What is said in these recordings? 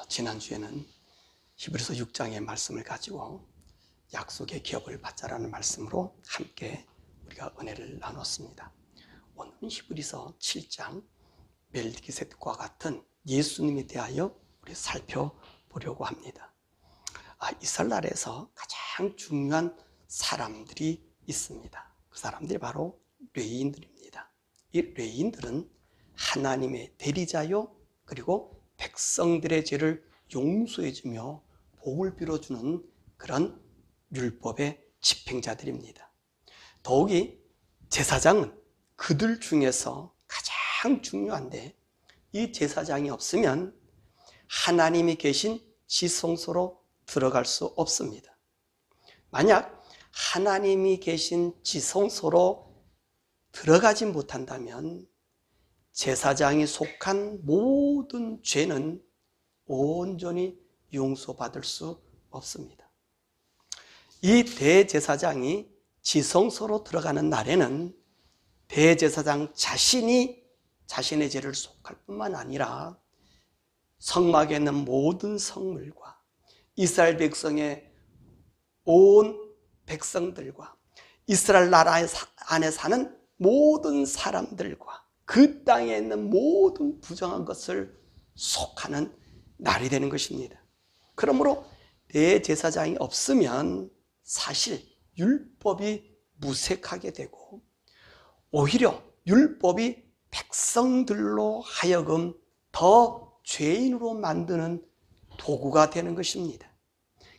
지난주에는 히브리서 6장의 말씀을 가지고 약속의 기업을 받자라는 말씀으로 함께 우리가 은혜를 나눴습니다. 오늘은 히브리서 7장 멜기세덱과 같은 예수님에 대하여 우리 살펴보려고 합니다. 이스라엘에서 가장 중요한 사람들이 있습니다. 그 사람들이 바로 레위인들입니다. 이 레위인들은 하나님의 대리자요, 그리고 백성들의 죄를 용서해주며 복을 빌어주는 그런 율법의 집행자들입니다. 더욱이 제사장은 그들 중에서 가장 중요한데, 이 제사장이 없으면 하나님이 계신 지성소로 들어갈 수 없습니다. 만약 하나님이 계신 지성소로 들어가지 못한다면 제사장이 속한 모든 죄는 온전히 용서받을 수 없습니다. 이 대제사장이 지성소로 들어가는 날에는 대제사장 자신이 자신의 죄를 속할 뿐만 아니라 성막에 있는 모든 성물과 이스라엘 백성의 온 백성들과 이스라엘 나라 안에 사는 모든 사람들과 그 땅에 있는 모든 부정한 것을 속하는 날이 되는 것입니다. 그러므로 대제사장이 없으면 사실 율법이 무색하게 되고 오히려 율법이 백성들로 하여금 더 죄인으로 만드는 도구가 되는 것입니다.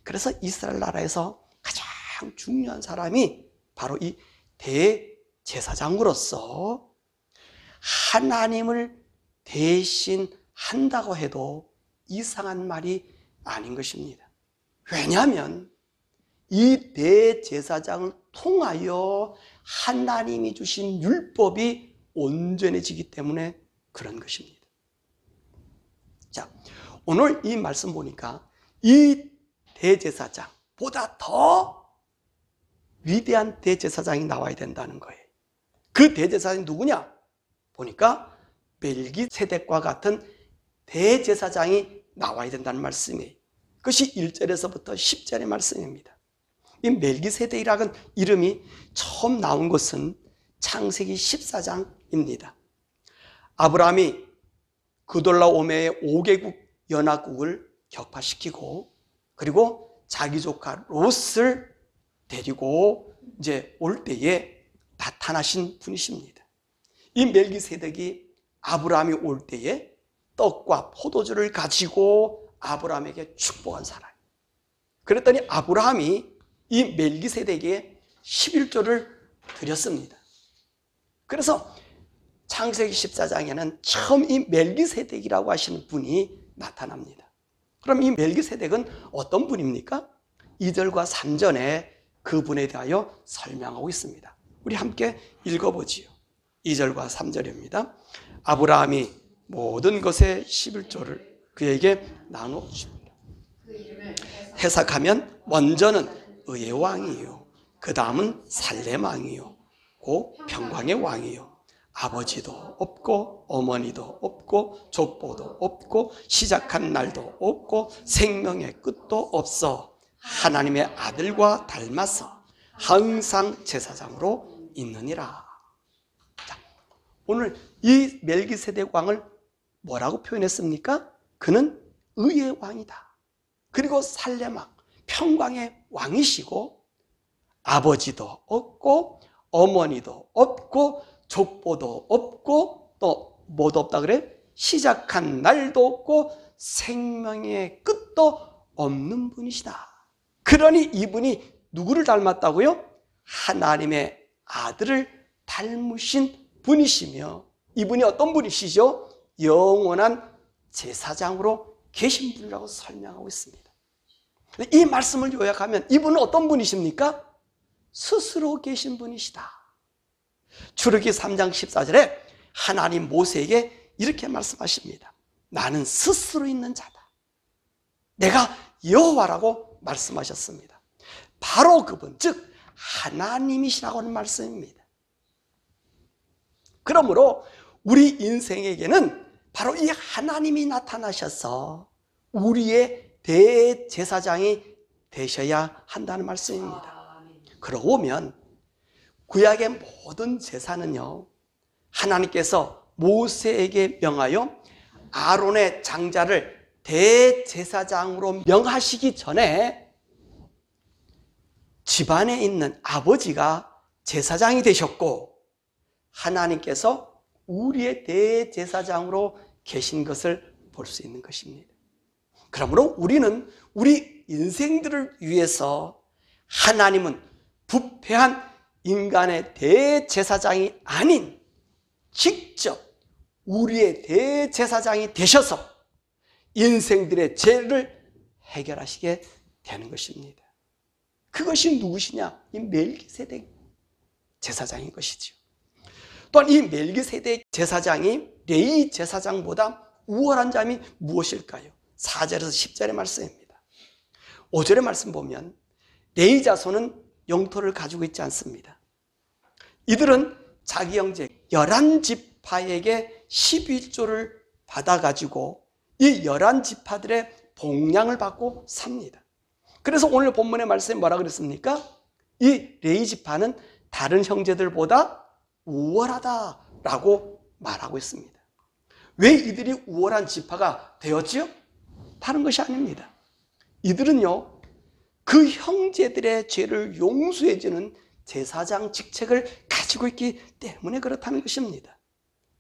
그래서 이스라엘 나라에서 가장 중요한 사람이 바로 이 대제사장으로서 하나님을 대신한다고 해도 이상한 말이 아닌 것입니다. 왜냐하면 이 대제사장을 통하여 하나님이 주신 율법이 온전해지기 때문에 그런 것입니다. 자, 오늘 이 말씀 보니까 이 대제사장보다 더 위대한 대제사장이 나와야 된다는 거예요. 그 대제사장이 누구냐? 보니까 멜기세덱과 같은 대제사장이 나와야 된다는 말씀이에요. 그것이 1절에서부터 10절의 말씀입니다. 이 멜기세덱이라는 이름이 처음 나온 것은 창세기 14장입니다. 아브라함이 그돌라오메의 5개국 연합국을 격파시키고 그리고 자기 조카 롯을 데리고 이제 올 때에 나타나신 분이십니다. 이 멜기세덱이 아브라함이 올 때에 떡과 포도주를 가지고 아브라함에게 축복한 사람. 그랬더니 아브라함이 이 멜기세덱에게 11조를 드렸습니다. 그래서 창세기 14장에는 처음 이 멜기세덱이라고 하시는 분이 나타납니다. 그럼 이 멜기세덱은 어떤 분입니까? 2절과 3절에 그분에 대하여 설명하고 있습니다. 우리 함께 읽어보지요. 2절과 3절입니다. 아브라함이 모든 것의 11조를 그에게 나누어 줍니다. 해석하면 먼저는 의의 왕이요, 그 다음은 살렘 왕이요, 고 평강의 왕이요, 아버지도 없고 어머니도 없고 족보도 없고 시작한 날도 없고 생명의 끝도 없어 하나님의 아들과 닮아서 항상 제사장으로 있느니라. 자, 오늘 이 멜기세덱 왕을 뭐라고 표현했습니까? 그는 의의 왕이다. 그리고 살렘 왕, 평강의 왕이시고 아버지도 없고 어머니도 없고 족보도 없고 또 뭐도 없다 그래? 시작한 날도 없고 생명의 끝도 없는 분이시다. 그러니 이분이 누구를 닮았다고요? 하나님의 아들을 닮으신 분이시며 이분이 어떤 분이시죠? 영원한 제사장으로 계신 분이라고 설명하고 있습니다. 이 말씀을 요약하면 이분은 어떤 분이십니까? 스스로 계신 분이시다. 출애굽기 3장 14절에 하나님 모세에게 이렇게 말씀하십니다. 나는 스스로 있는 자다. 내가 여호와라고 말씀하셨습니다. 바로 그분, 즉 하나님이시라고 하는 말씀입니다. 그러므로 우리 인생에게는 바로 이 하나님이 나타나셔서 우리의 대제사장이 되셔야 한다는 말씀입니다. 그러고 보면 구약의 모든 제사는요, 하나님께서 모세에게 명하여 아론의 장자를 대제사장으로 명하시기 전에 집안에 있는 아버지가 제사장이 되셨고, 하나님께서 우리의 대제사장으로 계신 것을 볼 수 있는 것입니다. 그러므로 우리는 우리 인생들을 위해서 하나님은 부패한 인간의 대제사장이 아닌 직접 우리의 대제사장이 되셔서 인생들의 죄를 해결하시게 되는 것입니다. 그것이 누구시냐? 이 멜기세덱 제사장인 것이죠. 또한 이 멜기세덱 제사장이 레위 제사장보다 우월한 점이 무엇일까요? 4절에서 10절의 말씀입니다. 5절의 말씀 보면 레위 자손은 영토를 가지고 있지 않습니다. 이들은 자기 형제 11지파에게 11조를 받아가지고 이 11지파들의 복량을 받고 삽니다. 그래서 오늘 본문의 말씀에 뭐라 그랬습니까? 이 레위 지파는 다른 형제들보다 우월하다라고 말하고 있습니다. 왜 이들이 우월한 지파가 되었지요? 다른 것이 아닙니다. 이들은요, 그 형제들의 죄를 용서해주는 제사장 직책을 가지고 있기 때문에 그렇다는 것입니다.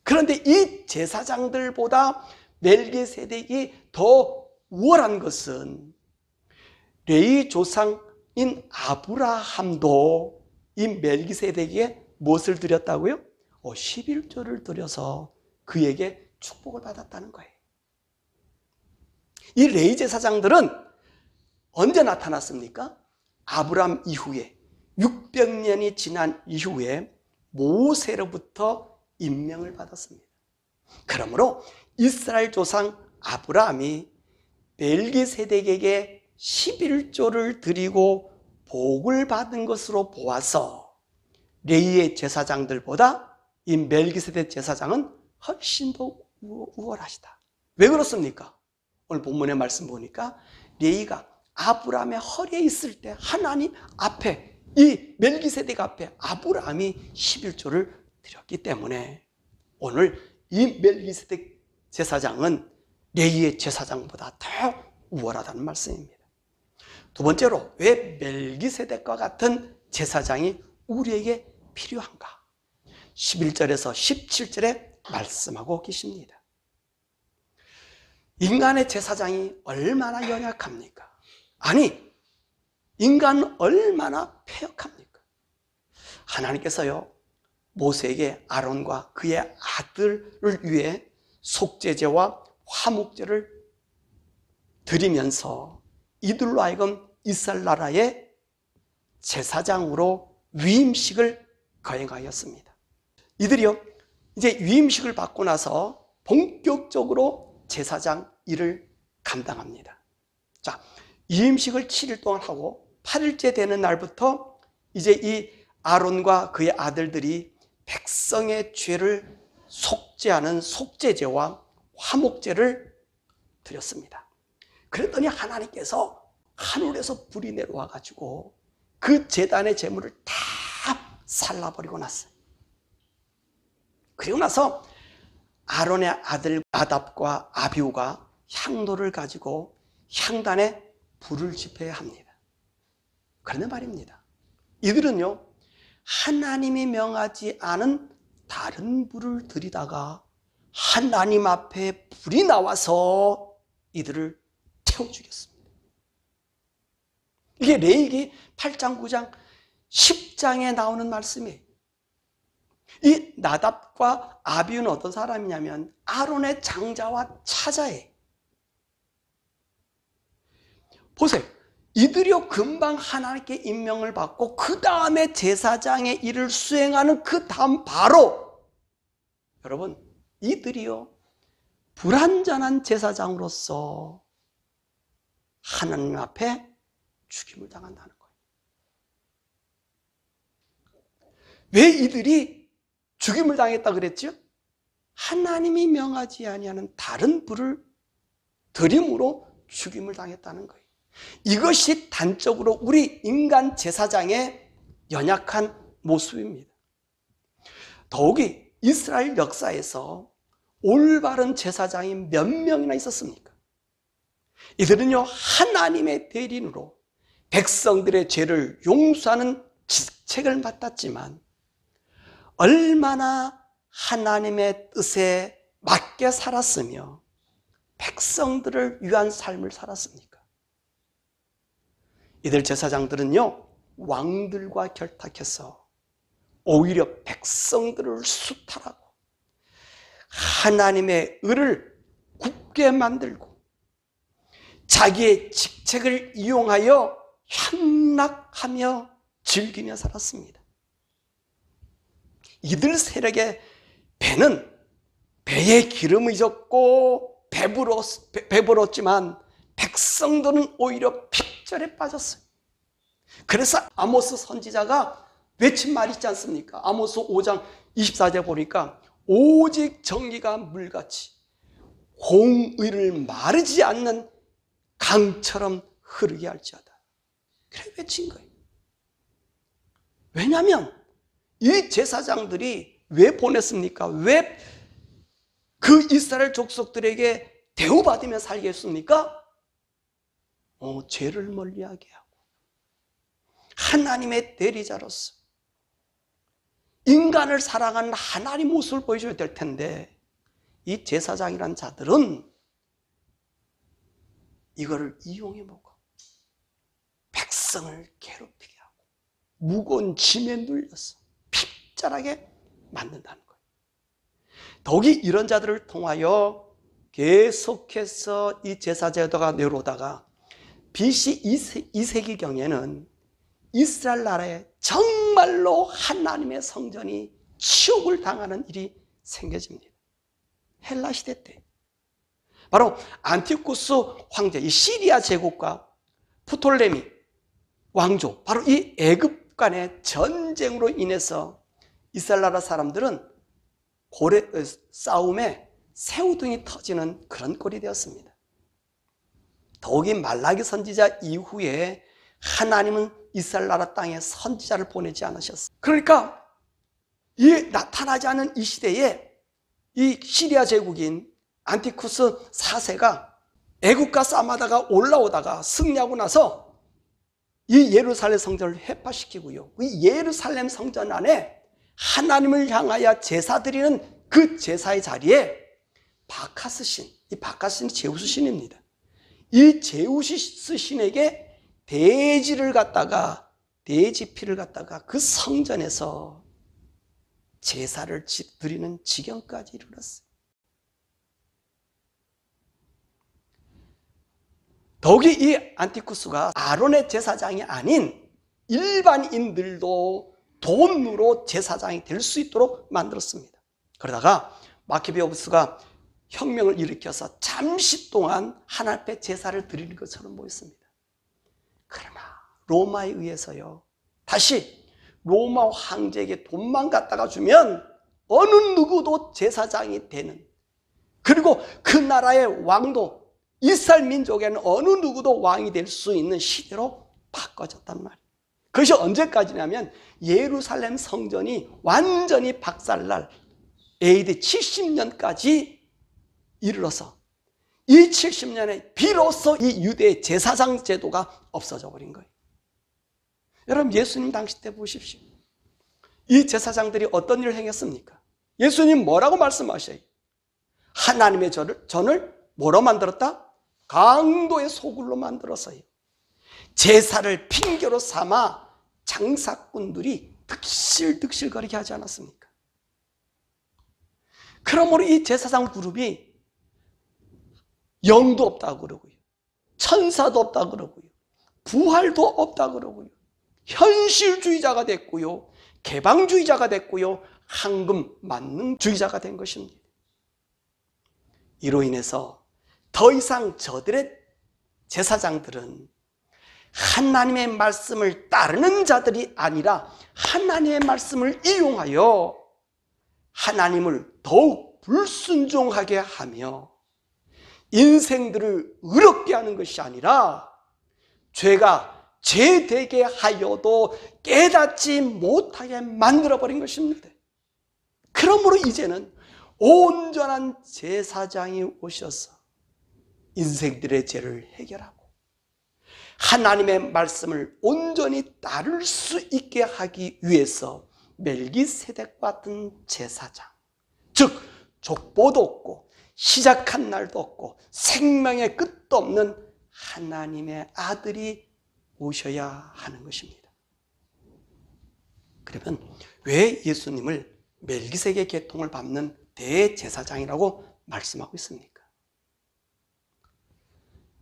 그런데 이 제사장들보다 멜기세덱이 더 우월한 것은 레위 조상인 아브라함도 이 멜기세덱에게 무엇을 드렸다고요? 11조를 드려서 그에게 축복을 받았다는 거예요. 이 레위 제사장들은 언제 나타났습니까? 아브라함 이후에 600년이 지난 이후에 모세로부터 임명을 받았습니다. 그러므로 이스라엘 조상 아브라함이 멜기세덱에게 11조를 드리고 복을 받은 것으로 보아서 레위의 제사장들보다 이 멜기세덱 제사장은 훨씬 더 우월하시다. 왜 그렇습니까? 오늘 본문의 말씀 보니까 레위가 아브라함의 허리에 있을 때 하나님 앞에, 이 멜기세덱 앞에 아브라함이 11조를 드렸기 때문에 오늘 이 멜기세덱 제사장은 레위의 제사장보다 더 우월하다는 말씀입니다. 두 번째로, 왜 멜기세덱과 같은 제사장이 우리에게 필요한가? 11절에서 17절에 말씀하고 계십니다. 인간의 제사장이 얼마나 연약합니까? 아니, 인간은 얼마나 패역합니까? 하나님께서요, 모세에게 아론과 그의 아들을 위해 속죄제와 화목제를 드리면서 이들로 하여금 이스라엘 나라의 제사장으로 위임식을 거행하였습니다. 이들이요, 이제 위임식을 받고 나서 본격적으로 제사장 일을 감당합니다. 자, 위임식을 7일 동안 하고 8일째 되는 날부터 이제 이 아론과 그의 아들들이 백성의 죄를 속죄하는 속죄제와 화목제를 드렸습니다. 그랬더니 하나님께서 하늘에서 불이 내려와 가지고 그 제단의 제물을 다 살라버리고 났어요. 그리고 나서 아론의 아들 나답과 아비후가 향로를 가지고 향단에 불을 지펴야 합니다. 그런데 말입니다, 이들은요, 하나님이 명하지 않은 다른 불을 들이다가 하나님 앞에 불이 나와서 이들을 태워 죽였습니다. 이게 레위기 8장, 9장, 10장에 나오는 말씀이에요. 이 나답과 아비후는 어떤 사람이냐면 아론의 장자와 차자예요. 보세요. 이들이요, 금방 하나님께 임명을 받고 그 다음에 제사장의 일을 수행하는 그 다음 바로, 여러분, 이들이요, 불완전한 제사장으로서 하나님 앞에 죽임을 당한다는 거예요. 왜 이들이 죽임을 당했다 그랬죠? 하나님이 명하지 아니하는 다른 불을 드림으로 죽임을 당했다는 거예요. 이것이 단적으로 우리 인간 제사장의 연약한 모습입니다. 더욱이 이스라엘 역사에서 올바른 제사장이 몇 명이나 있었습니까? 이들은요, 하나님의 대리인으로 백성들의 죄를 용서하는 직책을 맡았지만 얼마나 하나님의 뜻에 맞게 살았으며 백성들을 위한 삶을 살았습니까? 이들 제사장들은요, 왕들과 결탁해서 오히려 백성들을 수탈하고 하나님의 의를 굽게 만들고 자기의 직책을 이용하여 향락하며 즐기며 살았습니다. 이들 세력의 배는 배에 기름이 졌고 배불었지만 백성들은 오히려 핍절에 빠졌어요. 그래서 아모스 선지자가 외친 말이 있지 않습니까? 아모스 5장 24절 보니까 오직 정의가 물같이 공의를 마르지 않는 강처럼 흐르게 할지어다. 그래 외친 거예요. 왜냐하면 이 제사장들이 왜 보냈습니까? 왜 그 이스라엘 족속들에게 대우받으며 살게 했습니까? 죄를 멀리하게 하고 하나님의 대리자로서 인간을 사랑하는 하나님 모습을 보여줘야 될 텐데 이 제사장이란 자들은 이거를 이용해 먹고 백성을 괴롭히게 하고 무거운 짐에 눌려서 핍절하게 만든다는 거예요. 더욱이 이런 자들을 통하여 계속해서 이 제사제도가 내려오다가 BC 2세기경에는 이스라엘 나라에 정말로 하나님의 성전이 치욕을 당하는 일이 생겨집니다. 헬라 시대 때 바로 안티쿠스 황제, 이 시리아 제국과 프톨레미 왕조, 바로 이 애굽 간의 전쟁으로 인해서 이스라엘 나라 사람들은 싸움에 새우등이 터지는 그런 꼴이 되었습니다. 더욱이 말라기 선지자 이후에 하나님은 이스라엘 나라 땅에 선지자를 보내지 않으셨어요. 그러니까 이 나타나지 않은 이 시대에 이 시리아 제국인 안티쿠스 4세가 애국과 싸움하다가 올라오다가 승리하고 나서 이 예루살렘 성전을 해파시키고요, 이 예루살렘 성전 안에 하나님을 향하여 제사 드리는 그 제사의 자리에 바카스 신, 이 바카스 신이 제우스 신입니다. 이 제우스 신에게 돼지를 갖다가, 돼지 피를 갖다가 그 성전에서 제사를 드리는 지경까지 이르렀어요. 더욱이 이 안티쿠스가 아론의 제사장이 아닌 일반인들도 돈으로 제사장이 될 수 있도록 만들었습니다. 그러다가 마키베오스가 혁명을 일으켜서 잠시 동안 하나님 앞에 제사를 드리는 것처럼 보였습니다. 그러나 로마에 의해서요, 다시 로마 황제에게 돈만 갖다가 주면 어느 누구도 제사장이 되는, 그리고 그 나라의 왕도 이스라엘 민족에는 어느 누구도 왕이 될 수 있는 시대로 바꿔졌단 말이에요. 그것이 언제까지냐면 예루살렘 성전이 완전히 박살날 AD 70년까지 이르러서 이 70년에 비로소 이 유대의 제사장 제도가 없어져 버린 거예요. 여러분, 예수님 당시 때 보십시오. 이 제사장들이 어떤 일을 행했습니까? 예수님 뭐라고 말씀하셔요? 하나님의 전을 뭐로 만들었다? 강도의 소굴로 만들었어요. 제사를 핑계로 삼아 장사꾼들이 득실득실거리게 하지 않았습니까? 그러므로 이 제사장 그룹이 영도 없다고 그러고요, 천사도 없다고 그러고요, 부활도 없다고 그러고요, 현실주의자가 됐고요, 개방주의자가 됐고요, 황금 만능주의자가 된 것입니다. 이로 인해서 더 이상 저들의 제사장들은 하나님의 말씀을 따르는 자들이 아니라 하나님의 말씀을 이용하여 하나님을 더욱 불순종하게 하며 인생들을 의롭게 하는 것이 아니라 죄가 죄되게 하여도 깨닫지 못하게 만들어버린 것입니다. 그러므로 이제는 온전한 제사장이 오셔서 인생들의 죄를 해결하고 하나님의 말씀을 온전히 따를 수 있게 하기 위해서 멜기세덱 같은 제사장, 즉 족보도 없고 시작한 날도 없고 생명의 끝도 없는 하나님의 아들이 오셔야 하는 것입니다. 그러면 왜 예수님을 멜기세덱의 계통을 밟는 대제사장이라고 말씀하고 있습니까?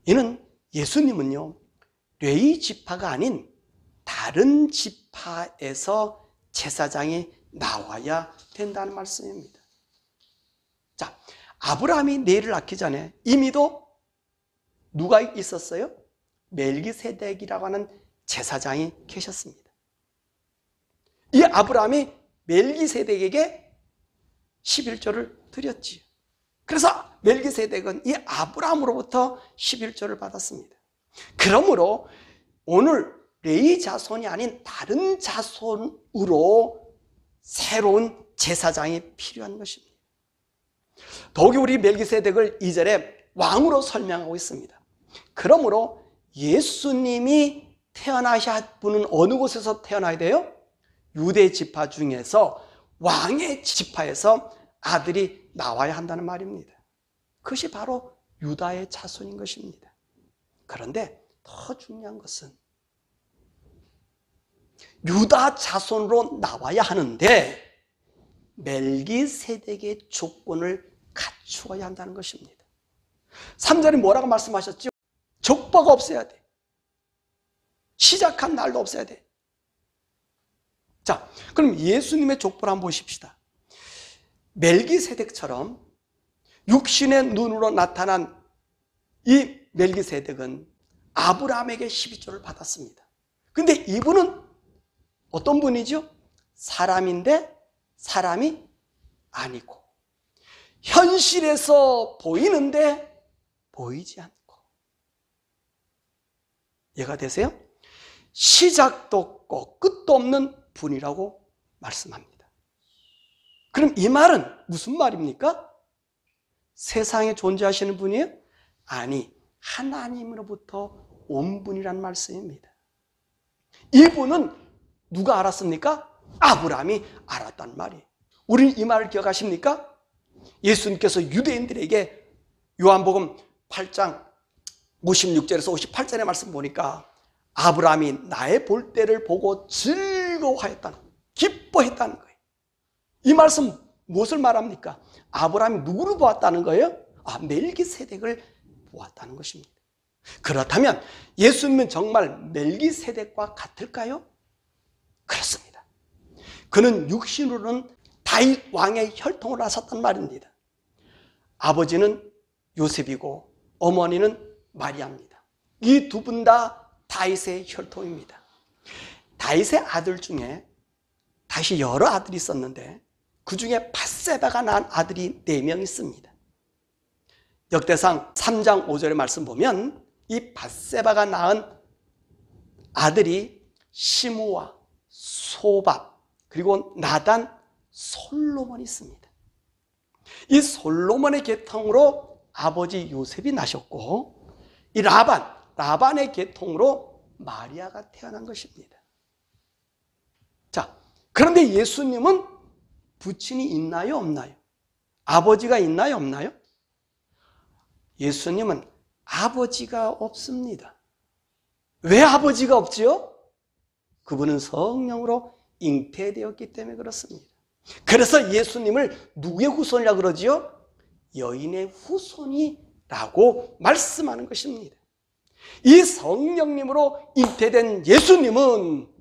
이는 예수님은요, 레위 지파가 아닌 다른 지파에서 제사장이 나와야 된다는 말씀입니다. 자, 아브라함이 네를 낳기 전에 이미도 누가 있었어요? 멜기세덱이라고 하는 제사장이 계셨습니다. 이 아브라함이 멜기세덱에게 11조를 드렸지요. 그래서 멜기세덱은 이 아브라함으로부터 11조를 받았습니다. 그러므로 오늘 레위 자손이 아닌 다른 자손으로 새로운 제사장이 필요한 것입니다. 더욱이 우리 멜기세덱을 2절에 왕으로 설명하고 있습니다. 그러므로 예수님이 태어나셔야 분은 어느 곳에서 태어나야 돼요? 유대 지파 중에서 왕의 지파에서 아들이 나와야 한다는 말입니다. 그것이 바로 유다의 자손인 것입니다. 그런데 더 중요한 것은 유다 자손으로 나와야 하는데 멜기세덱의 조건을 갖추어야 한다는 것입니다. 3절에 뭐라고 말씀하셨죠? 족보가 없어야 돼. 시작한 날도 없어야 돼. 자, 그럼 예수님의 족보를 한번 보십시다. 멜기세덱처럼 육신의 눈으로 나타난 이 멜기세덱은 아브라함에게 12조를 받았습니다. 근데 이분은 어떤 분이죠? 사람인데 사람이 아니고 현실에서 보이는데 보이지 않고, 이해가 되세요? 시작도 없고 끝도 없는 분이라고 말씀합니다. 그럼 이 말은 무슨 말입니까? 세상에 존재하시는 분이에요? 아니, 하나님으로부터 온 분이란 말씀입니다. 이분은 누가 알았습니까? 아브라함이 알았단 말이에요. 우리는 이 말을 기억하십니까? 예수님께서 유대인들에게 요한복음 8장 56절에서 58절의 말씀 보니까 아브라함이 나의 볼 때를 보고 즐거워하였다는, 기뻐했다는 거예요. 이 말씀 무엇을 말합니까? 아브라함이 누구를 보았다는 거예요? 멜기세덱을 보았다는 것입니다. 그렇다면 예수님은 정말 멜기세덱과 같을까요? 그렇습니다. 그는 육신으로는 다윗 왕의 혈통을 하셨단 말입니다. 아버지는 요셉이고 어머니는 마리아입니다. 이 두 분 다 다윗의 혈통입니다. 다윗의 아들 중에 다윗이 여러 아들이 있었는데 그 중에 밧세바가 낳은 아들이 4명 있습니다. 역대상 3장 5절의 말씀 보면 이 밧세바가 낳은 아들이 시므와 소밥 그리고 나단, 솔로몬이 있습니다. 이 솔로몬의 계통으로 아버지 요셉이 나셨고 이 라반의 계통으로 마리아가 태어난 것입니다. 자, 그런데 예수님은 부친이 있나요, 없나요? 아버지가 있나요, 없나요? 예수님은 아버지가 없습니다. 왜 아버지가 없지요? 그분은 성령으로 잉태되었기 때문에 그렇습니다. 그래서 예수님을 누구의 후손이라고 그러지요? 여인의 후손이라고 말씀하는 것입니다. 이 성령님으로 잉태된 예수님은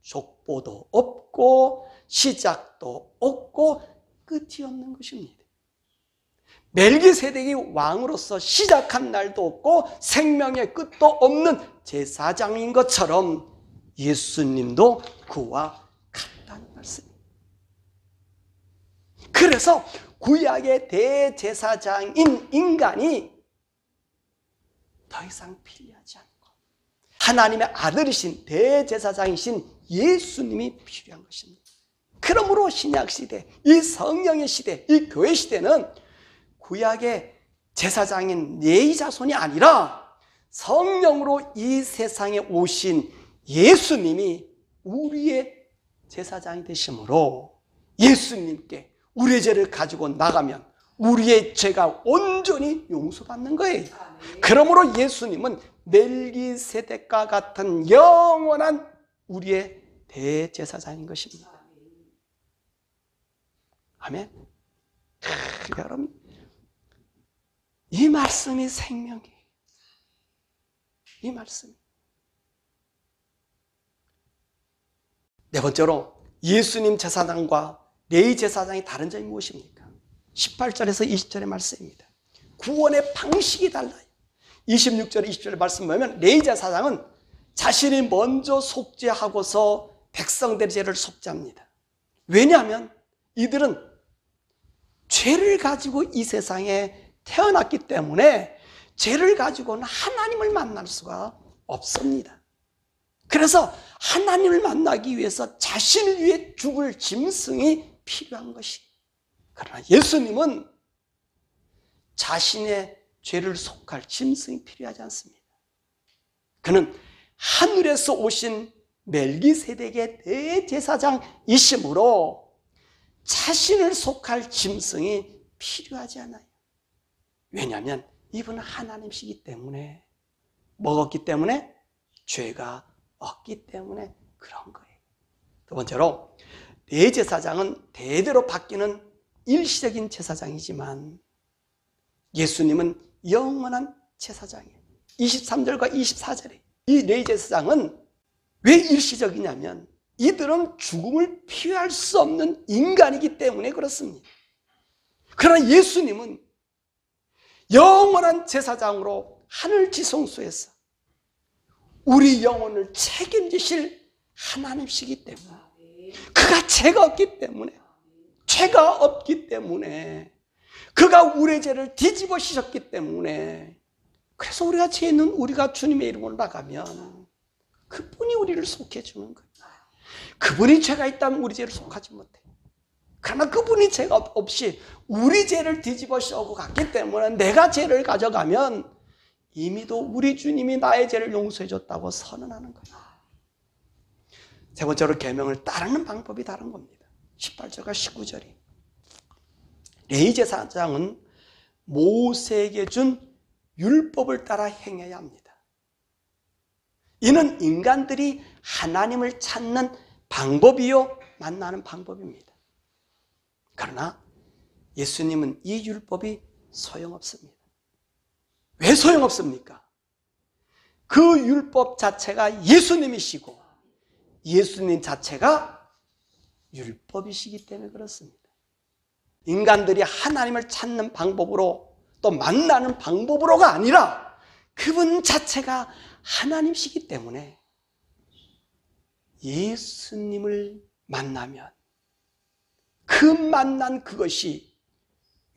족보도 없고 시작도 없고 끝이 없는 것입니다. 멜기세덱이 왕으로서 시작한 날도 없고 생명의 끝도 없는 제사장인 것처럼 예수님도 그와 같다는 말씀입니다. 그래서 구약의 대제사장인 인간이 더 이상 필요하지 않고 하나님의 아들이신 대제사장이신 예수님이 필요한 것입니다. 그러므로 신약시대, 이 성령의 시대, 이 교회 시대는 구약의 제사장인 레위 자손이 아니라 성령으로 이 세상에 오신 예수님이 우리의 제사장이 되심으로 예수님께 우리의 죄를 가지고 나가면 우리의 죄가 온전히 용서받는 거예요. 그러므로 예수님은 멜기세덱과 같은 영원한 우리의 대제사장인 것입니다. 아멘. 여러분, 이 말씀이 생명이에요. 이 말씀이. 네 번째로 예수님 제사장과 레위 제사장의 다른 점이 무엇입니까? 18절에서 20절의 말씀입니다. 구원의 방식이 달라요. 26절, 20절의 말씀 보면 레위 제사장은 자신이 먼저 속죄하고서 백성들의 죄를 속죄합니다. 왜냐하면 이들은 죄를 가지고 이 세상에 태어났기 때문에 죄를 가지고는 하나님을 만날 수가 없습니다. 그래서 하나님을 만나기 위해서 자신을 위해 죽을 짐승이 필요한 것이. 그러나 예수님은 자신의 죄를 속할 짐승이 필요하지 않습니다. 그는 하늘에서 오신 멜기세덱의 대제사장이시므로 자신을 속할 짐승이 필요하지 않아요. 왜냐하면 이분은 하나님이시기 때문에, 먹었기 때문에, 죄가 없기 때문에 그런 거예요. 두 번째로 대제사장은 대대로 바뀌는 일시적인 제사장이지만 예수님은 영원한 제사장이에요. 23절과 24절에 이 대제사장은 왜 일시적이냐면 이들은 죽음을 피할 수 없는 인간이기 때문에 그렇습니다. 그러나 예수님은 영원한 제사장으로 하늘 지성소에서 우리 영혼을 책임지실 하나님이시기 때문에, 그가 죄가 없기 때문에 그가 우리의 죄를 뒤집어 씌셨기 때문에, 그래서 우리가 죄 있는 우리가 주님의 이름으로 나가면 그분이 우리를 속해 주는 거예요. 그분이 죄가 있다면 우리 죄를 속하지 못해. 그러나 그분이 죄가 없이 우리 죄를 뒤집어 씌우고 갔기 때문에 내가 죄를 가져가면 이미도 우리 주님이 나의 죄를 용서해 줬다고 선언하는 거예요. 세 번째로 계명을 따르는 방법이 다른 겁니다. 18절과 19절이 레위 제사장은 모세에게 준 율법을 따라 행해야 합니다. 이는 인간들이 하나님을 찾는 방법이요 만나는 방법입니다. 그러나 예수님은 이 율법이 소용없습니다. 왜 소용없습니까? 그 율법 자체가 예수님이시고 예수님 자체가 율법이시기 때문에 그렇습니다. 인간들이 하나님을 찾는 방법으로 또 만나는 방법으로가 아니라 그분 자체가 하나님이시기 때문에 예수님을 만나면 그 만난 그것이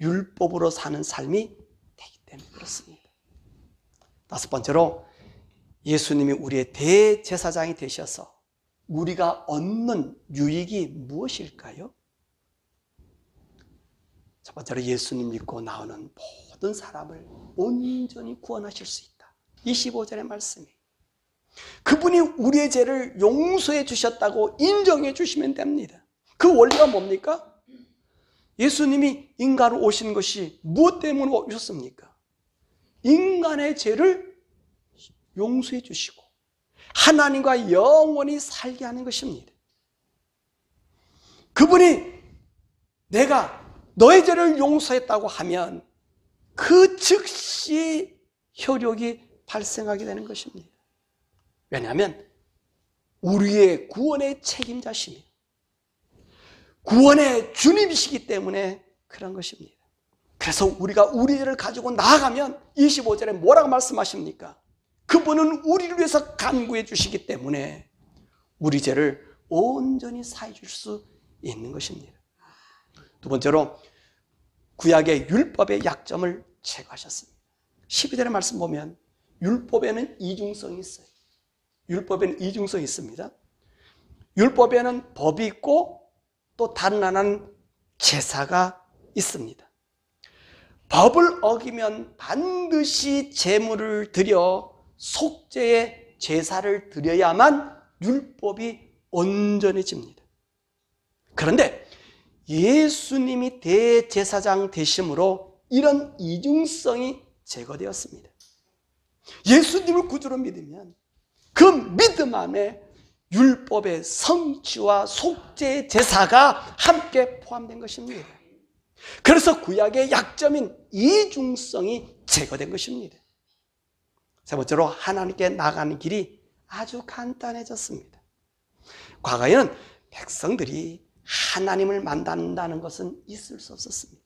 율법으로 사는 삶이 되기 때문에 그렇습니다. 다섯 번째로 예수님이 우리의 대제사장이 되셔서 우리가 얻는 유익이 무엇일까요? 첫 번째로 예수님 믿고 나오는 모든 사람을 온전히 구원하실 수 있다. 25절의 말씀이 그분이 우리의 죄를 용서해 주셨다고 인정해 주시면 됩니다. 그 원리가 뭡니까? 예수님이 인간으로 오신 것이 무엇 때문에 오셨습니까? 인간의 죄를 용서해 주시고 하나님과 영원히 살게 하는 것입니다. 그분이 내가 너의 죄를 용서했다고 하면 그 즉시 효력이 발생하게 되는 것입니다. 왜냐하면 우리의 구원의 책임자시며 구원의 주님이시기 때문에 그런 것입니다. 그래서 우리가 우리 죄를 가지고 나아가면 25절에 뭐라고 말씀하십니까? 그분은 우리를 위해서 간구해 주시기 때문에 우리 죄를 온전히 사해 줄 수 있는 것입니다. 두 번째로 구약의 율법의 약점을 제거하셨습니다. 12절의 말씀 보면 율법에는 이중성이 있어요. 율법에는 이중성이 있습니다. 율법에는 법이 있고 또 다른 하나는 제사가 있습니다. 법을 어기면 반드시 제물을 드려 속죄의 제사를 드려야만 율법이 온전해집니다. 그런데 예수님이 대제사장 되심으로 이런 이중성이 제거되었습니다. 예수님을 구주로 믿으면 그 믿음 안에 율법의 성취와 속죄의 제사가 함께 포함된 것입니다. 그래서 구약의 약점인 이중성이 제거된 것입니다. 세 번째로 하나님께 나가는 길이 아주 간단해졌습니다. 과거에는 백성들이 하나님을 만난다는 것은 있을 수 없었습니다.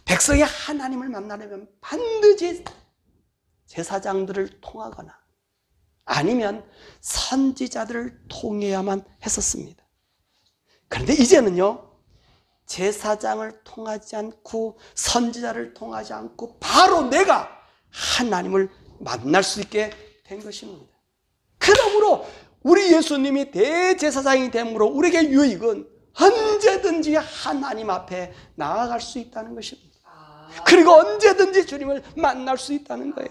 백성이 하나님을 만나려면 반드시 제사장들을 통하거나 아니면 선지자들을 통해야만 했었습니다. 그런데 이제는요, 제사장을 통하지 않고 선지자를 통하지 않고 바로 내가 하나님을 만날 수 있게 된 것입니다. 그러므로 우리 예수님이 대제사장이 됨으로 우리에게 유익은 언제든지 하나님 앞에 나아갈 수 있다는 것입니다. 그리고 언제든지 주님을 만날 수 있다는 거예요.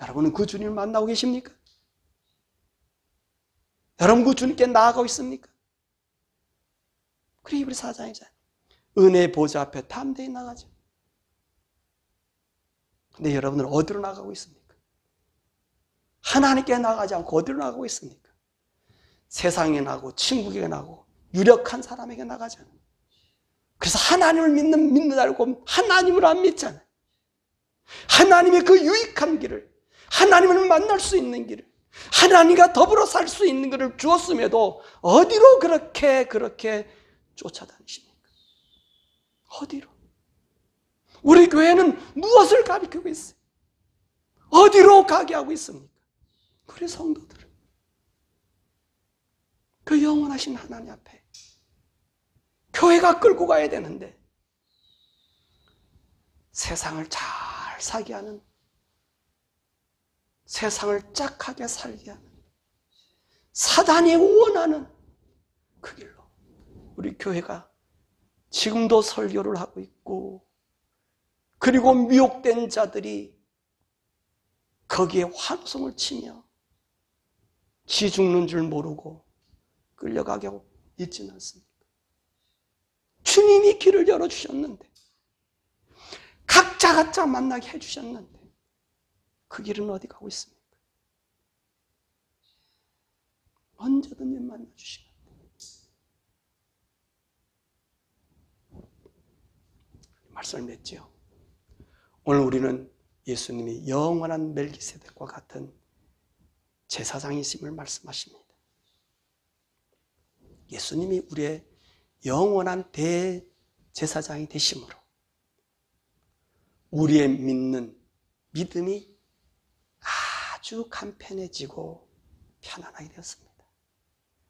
여러분은 그 주님을 만나고 계십니까? 여러분 그 주님께 나아가고 있습니까? 그래, 우리 사장이잖아요. 은혜의 보좌 앞에 담대히 나가죠. 근데 여러분은 어디로 나가고 있습니까? 하나님께 나가지 않고 어디로 나가고 있습니까? 세상에 나가고 친구에게 나가고 유력한 사람에게 나가잖아요. 그래서 하나님을 믿는 알고 하나님을 안 믿잖아요. 하나님의 그 유익한 길을, 하나님을 만날 수 있는 길을, 하나님과 더불어 살 수 있는 것을 주었음에도 어디로 그렇게 쫓아다니십니까? 어디로? 우리 교회는 무엇을 가리키고 있어요? 어디로 가게 하고 있습니까? 우리 성도들을 그 영원하신 하나님 앞에 교회가 끌고 가야 되는데 세상을 잘 살게 하는, 세상을 짝하게 살게 하는, 사단이 원하는 그 길로 우리 교회가 지금도 설교를 하고 있고, 그리고 미혹된 자들이 거기에 환송을 치며 지 죽는 줄 모르고 끌려가게 있지는 않습니까? 주님이 길을 열어주셨는데, 각자 만나게 해주셨는데 그 길은 어디 가고 있습니까? 언제든지 만나주시면 말씀을 맺지요. 오늘 우리는 예수님이 영원한 멜기세덱과 같은 제사장이심을 말씀하십니다. 예수님이 우리의 영원한 대제사장이 되심으로 우리의 믿는 믿음이 아주 간편해지고 편안하게 되었습니다.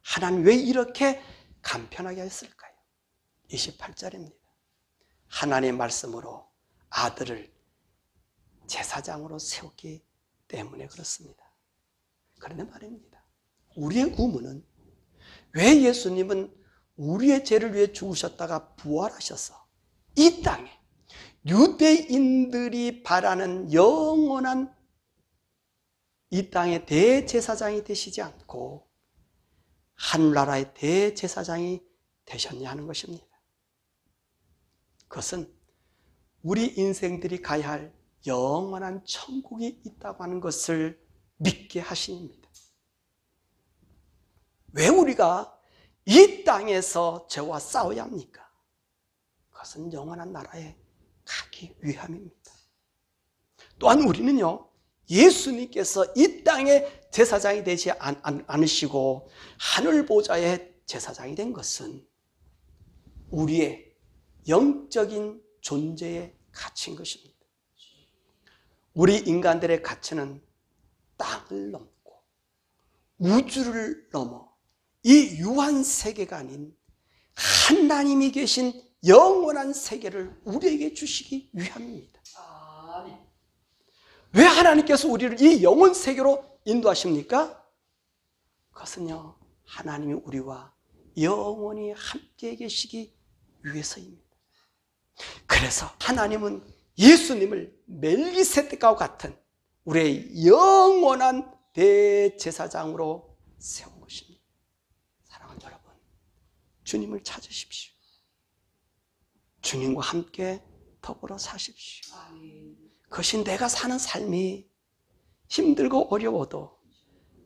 하나님 왜 이렇게 간편하게 했을까요? 28절입니다. 하나님의 말씀으로 아들을 제사장으로 세웠기 때문에 그렇습니다. 그런데 말입니다. 우리의 의문은 왜 예수님은 우리의 죄를 위해 죽으셨다가 부활하셔서 이 땅에 유대인들이 바라는 영원한 이 땅의 대제사장이 되시지 않고 하늘나라의 대제사장이 되셨냐 하는 것입니다. 그것은 우리 인생들이 가야 할 영원한 천국이 있다고 하는 것을 믿게 하심입니다. 왜 우리가 이 땅에서 죄와 싸워야 합니까? 그것은 영원한 나라에 가기 위함입니다. 또한 우리는요, 예수님께서 이 땅의 제사장이 되지 않으시고 하늘 보좌의 제사장이 된 것은 우리의 영적인 존재의 가치인 것입니다. 우리 인간들의 가치는 땅을 넘고 우주를 넘어 이 유한 세계가 아닌 하나님이 계신 영원한 세계를 우리에게 주시기 위함입니다. 왜 하나님께서 우리를 이 영혼 세계로 인도하십니까? 그것은요, 하나님이 우리와 영원히 함께 계시기 위해서입니다. 그래서 하나님은 예수님을 멜기세덱과 같은 우리의 영원한 대제사장으로 세운 것입니다. 사랑하는 여러분, 주님을 찾으십시오. 주님과 함께 더불어 사십시오. 그것이 내가 사는 삶이 힘들고 어려워도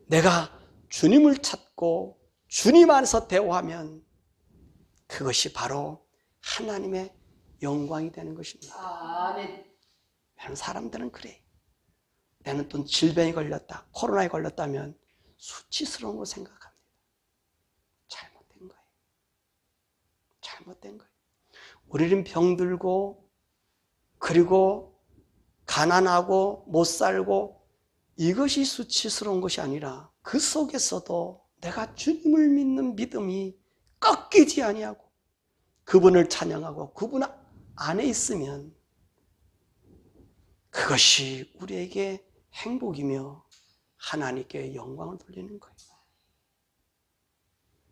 내가 주님을 찾고 주님 안에서 대화하면 그것이 바로 하나님의 영광이 되는 것입니다. 여러분, 사람들은 그래. 나는 또 질병에 걸렸다, 코로나에 걸렸다면 수치스러운 걸 생각합니다. 잘못된 거예요. 잘못된 거예요. 우리는 병들고 그리고 가난하고 못 살고 이것이 수치스러운 것이 아니라 그 속에서도 내가 주님을 믿는 믿음이 꺾이지 아니하고 그분을 찬양하고 그분 안에 있으면 그것이 우리에게 행복이며 하나님께 영광을 돌리는 거예요.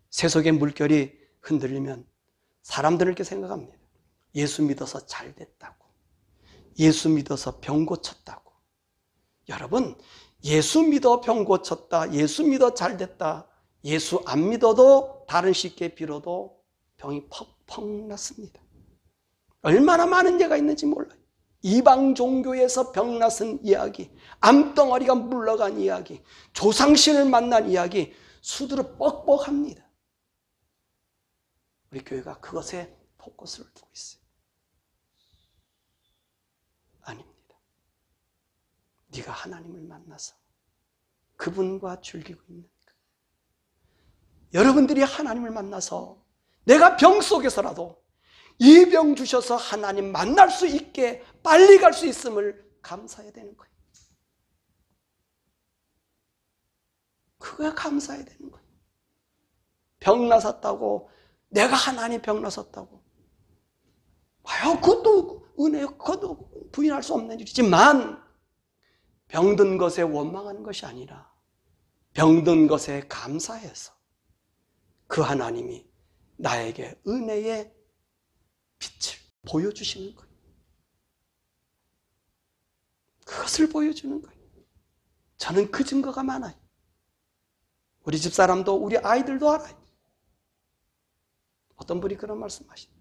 세속의 물결이 흔들리면 사람들은 이렇게 생각합니다. 예수 믿어서 잘 됐다고, 예수 믿어서 병 고쳤다고. 여러분, 예수 믿어 병 고쳤다, 예수 믿어 잘 됐다, 예수 안 믿어도 다른 식의 빌어도 병이 퍽퍽 났습니다. 얼마나 많은 예가 있는지 몰라요. 이방 종교에서 병 났은 이야기, 암덩어리가 물러간 이야기, 조상신을 만난 이야기, 수두룩 뻑뻑합니다. 우리 교회가 그것에 포커스를 두고 있어요. 아닙니다. 네가 하나님을 만나서 그분과 즐기고 있는 것. 여러분들이 하나님을 만나서 내가 병 속에서라도 이 병 주셔서 하나님 만날 수 있게 빨리 갈 수 있음을 감사해야 되는 거예요. 그거야 감사해야 되는 거예요. 병 나섰다고, 내가 하나님 병 나섰다고. 과연 그것도 은혜요. 그것도 부인할 수 없는 일이지만 병든 것에 원망하는 것이 아니라 병든 것에 감사해서 그 하나님이 나에게 은혜의 빛을 보여주시는 거예요. 그것을 보여주는 거예요. 저는 그 증거가 많아요. 우리 집사람도 우리 아이들도 알아요. 어떤 분이 그런 말씀하시죠.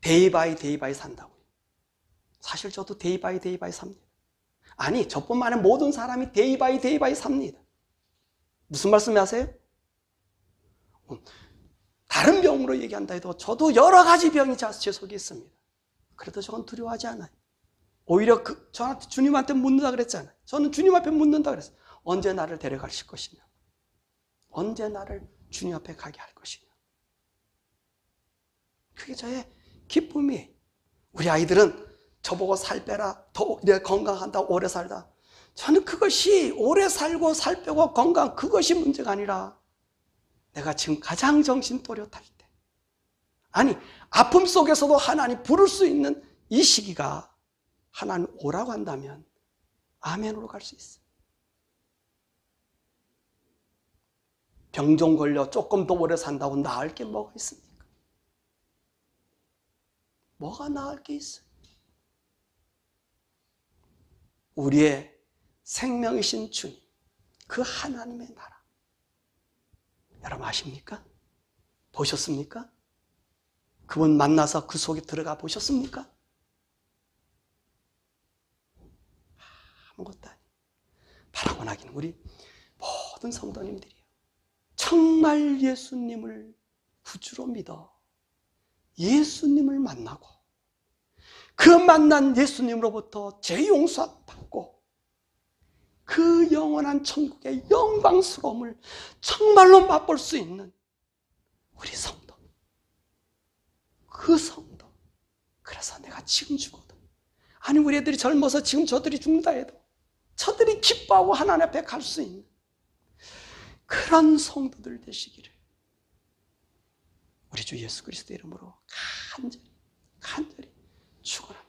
데이 바이 데이 바이 산다고요. 사실 저도 데이 바이 데이 바이 삽니다. 아니, 저뿐만 아니라 모든 사람이 데이 바이 데이 바이 삽니다. 무슨 말씀 하세요? 다른 병으로 얘기한다 해도 저도 여러 가지 병이 제 속에 있습니다. 그래도 저는 두려워하지 않아요. 오히려 저한테 주님한테 묻는다 그랬잖아요. 저는 주님 앞에 묻는다 그랬어요. 언제 나를 데려가실 것이냐? 언제 나를 주님 앞에 가게 할 것이냐? 그게 저의 기쁨이에요. 우리 아이들은 저보고 살 빼라, 더 건강한다, 오래 살다. 저는 그것이 오래 살고 살 빼고 건강, 그것이 문제가 아니라 내가 지금 가장 정신 또렷할 때, 아니 아픔 속에서도 하나님 부를 수 있는 이 시기가 하나님 오라고 한다면 아멘으로 갈 수 있어요. 병 좀 걸려 조금 더 오래 산다고 나을 게 뭐가 있습니까? 뭐가 나을 게 있어요? 우리의 생명이신 주님, 그 하나님의 나라. 여러분 아십니까? 보셨습니까? 그분 만나서 그 속에 들어가 보셨습니까? 아무것도 아니에요. 바라고 나기는 우리 모든 성도님들이요. 정말 예수님을 구주로 믿어 예수님을 만나고 그 만난 예수님으로부터 죄용서 받고 그 영원한 천국의 영광스러움을 정말로 맛볼 수 있는 우리 성도, 그 성도. 그래서 내가 지금 죽어도, 아니 우리 애들이 젊어서 지금 저들이 죽는다 해도 저들이 기뻐하고 하나님 앞에 갈 수 있는 그런 성도들 되시기를 우리 주 예수 그리스도의 이름으로 간절히 축원합니다.